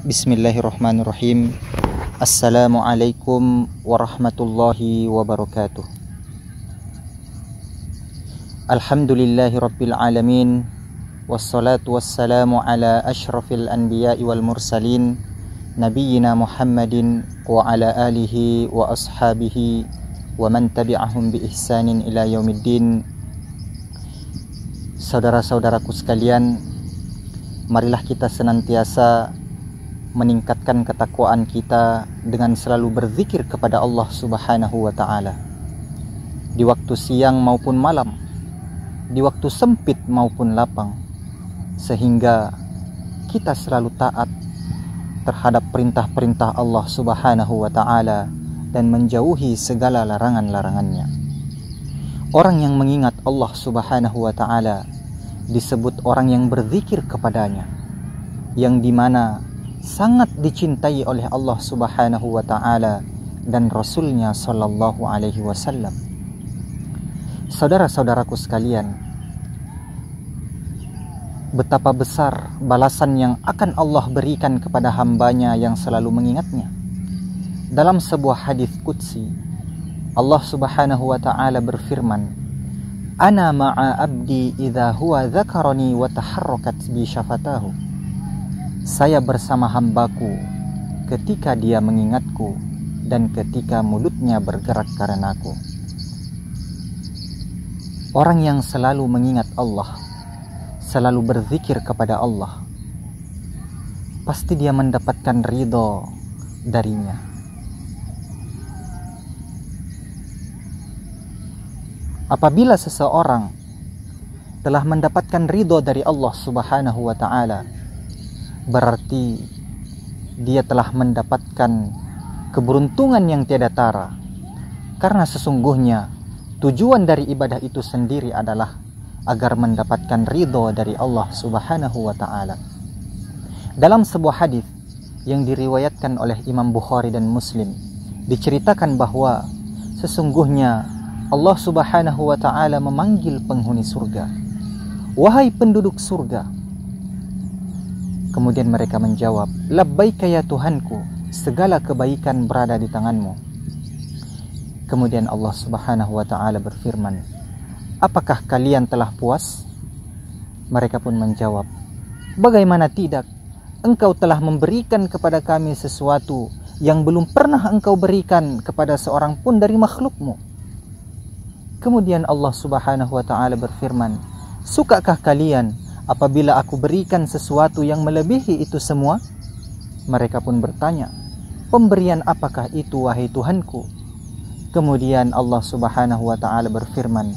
Bismillahirrahmanirrahim. Assalamualaikum warahmatullahi wabarakatuh. Alhamdulillahi rabbil alamin. Wassalatu wassalamu ala ashrafil anbiya'i wal mursalin, nabiyyina Muhammadin wa ala alihi wa ashabihi wa man tabi'ahum bi ihsanin ila yaumiddin. Saudara-saudaraku sekalian, marilah kita senantiasa meningkatkan ketakwaan kita dengan selalu berzikir kepada Allah Subhanahu wa ta'ala, di waktu siang maupun malam, di waktu sempit maupun lapang, sehingga kita selalu taat terhadap perintah-perintah Allah Subhanahu wa ta'ala dan menjauhi segala larangan-larangannya. Orang yang mengingat Allah Subhanahu wa ta'ala disebut orang yang berzikir kepadanya, yang dimana sangat dicintai oleh Allah Subhanahu wa ta'ala dan Rasulnya sallallahu alaihi wasallam. Saudara-saudaraku sekalian, betapa besar balasan yang akan Allah berikan kepada hambanya yang selalu mengingatnya. Dalam sebuah hadis qudsi, Allah Subhanahu wa ta'ala berfirman, "Ana ma'a abdi idza huwa dzakarani wa taharrakat bi syafatahu." Saya bersama hambaku ketika dia mengingatku dan ketika mulutnya bergerak karenaku. Orang yang selalu mengingat Allah, selalu berzikir kepada Allah, pasti dia mendapatkan ridho darinya. Apabila seseorang telah mendapatkan ridho dari Allah Subhanahu wa ta'ala, berarti dia telah mendapatkan keberuntungan yang tiada tara, karena sesungguhnya tujuan dari ibadah itu sendiri adalah agar mendapatkan ridho dari Allah Subhanahu wa ta'ala. Dalam sebuah hadis yang diriwayatkan oleh Imam Bukhari dan Muslim, diceritakan bahwa sesungguhnya Allah Subhanahu wa ta'ala memanggil penghuni surga, "Wahai penduduk surga." Kemudian mereka menjawab, "Labbaika ya Tuhanku, segala kebaikan berada di tanganmu." Kemudian Allah Subhanahu wa ta'ala berfirman, "Apakah kalian telah puas?" Mereka pun menjawab, "Bagaimana tidak? Engkau telah memberikan kepada kami sesuatu yang belum pernah engkau berikan kepada seorang pun dari makhlukmu." Kemudian Allah Subhanahu wa ta'ala berfirman, "Sukakah kalian apabila aku berikan sesuatu yang melebihi itu semua?" Mereka pun bertanya, "Pemberian apakah itu, wahai Tuhanku?" Kemudian Allah Subhanahu wa ta'ala berfirman,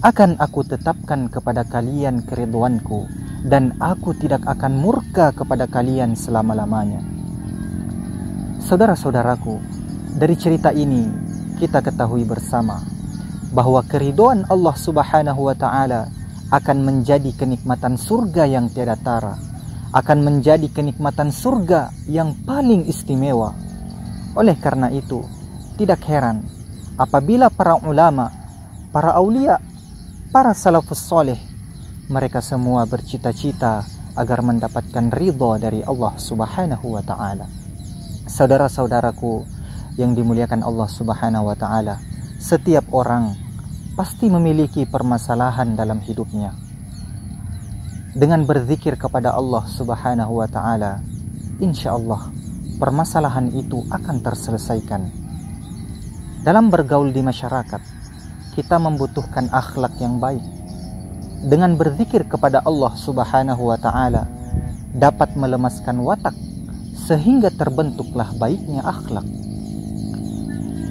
"Akan aku tetapkan kepada kalian keridhoanku, dan aku tidak akan murka kepada kalian selama-lamanya." Saudara-saudaraku, dari cerita ini kita ketahui bersama bahwa keridhoan Allah Subhanahu wa ta'ala akan menjadi kenikmatan surga yang tiada tara, akan menjadi kenikmatan surga yang paling istimewa. Oleh karena itu, tidak heran apabila para ulama, para aulia, para salafus soleh, mereka semua bercita-cita agar mendapatkan ridho dari Allah Subhanahu wa ta'ala. Saudara-saudaraku yang dimuliakan Allah Subhanahu wa ta'ala, setiap orang pasti memiliki permasalahan dalam hidupnya. Dengan berzikir kepada Allah Subhanahu wa ta'ala, insya Allah permasalahan itu akan terselesaikan. Dalam bergaul di masyarakat, kita membutuhkan akhlak yang baik. Dengan berzikir kepada Allah Subhanahu wa ta'ala dapat melemaskan watak, sehingga terbentuklah baiknya akhlak.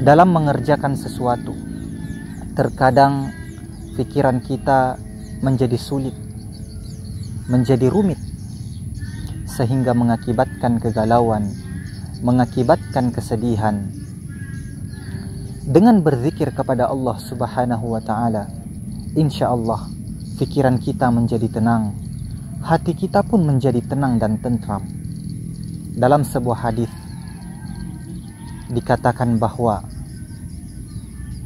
Dalam mengerjakan sesuatu, terkadang pikiran kita menjadi sulit, menjadi rumit, sehingga mengakibatkan kegalauan, mengakibatkan kesedihan. Dengan berzikir kepada Allah Subhanahu wa ta'ala, insya Allah pikiran kita menjadi tenang, hati kita pun menjadi tenang dan tentram. Dalam sebuah hadis dikatakan bahwa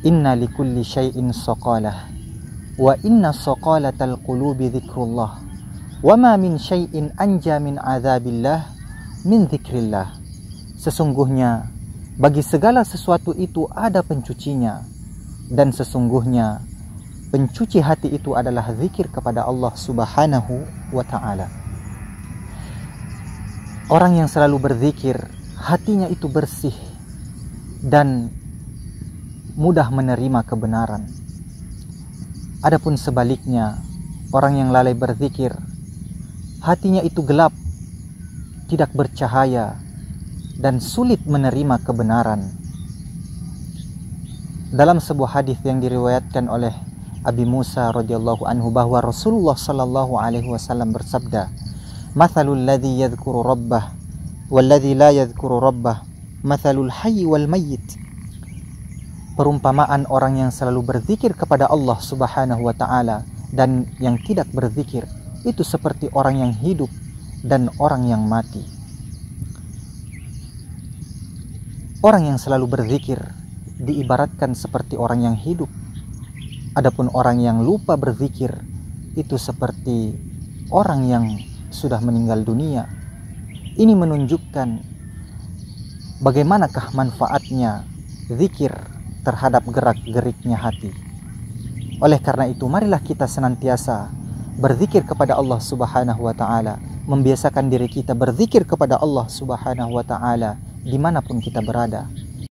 inna likulli syai'in saqalah wa inna saqalatal qulubi dzikrullah wa ma min syai'in anja min adzabillah min dzikrillah. Sesungguhnya bagi segala sesuatu itu ada pencucinya, dan sesungguhnya pencuci hati itu adalah zikir kepada Allah Subhanahu wa ta'ala. Orang yang selalu berzikir, hatinya itu bersih dan mudah menerima kebenaran. Adapun sebaliknya, orang yang lalai berzikir, hatinya itu gelap, tidak bercahaya, dan sulit menerima kebenaran. Dalam sebuah hadis yang diriwayatkan oleh Abi Musa radhiyallahu anhu bahwa Rasulullah sallallahu alaihi wasallam bersabda, "Mathalul ladzi yadhkuru rabbah wal ladzi la yadhkuru rabbah, mathalul hayy wal mayyit." Perumpamaan orang yang selalu berzikir kepada Allah Subhanahu wa taala dan yang tidak berzikir itu seperti orang yang hidup dan orang yang mati. Orang yang selalu berzikir diibaratkan seperti orang yang hidup. Adapun orang yang lupa berzikir itu seperti orang yang sudah meninggal dunia. Ini menunjukkan bagaimanakah manfaatnya zikir terhadap gerak-geriknya hati. Oleh karena itu, marilah kita senantiasa berzikir kepada Allah Subhanahu wa ta'ala, membiasakan diri kita berzikir kepada Allah Subhanahu wa ta'ala dimanapun kita berada.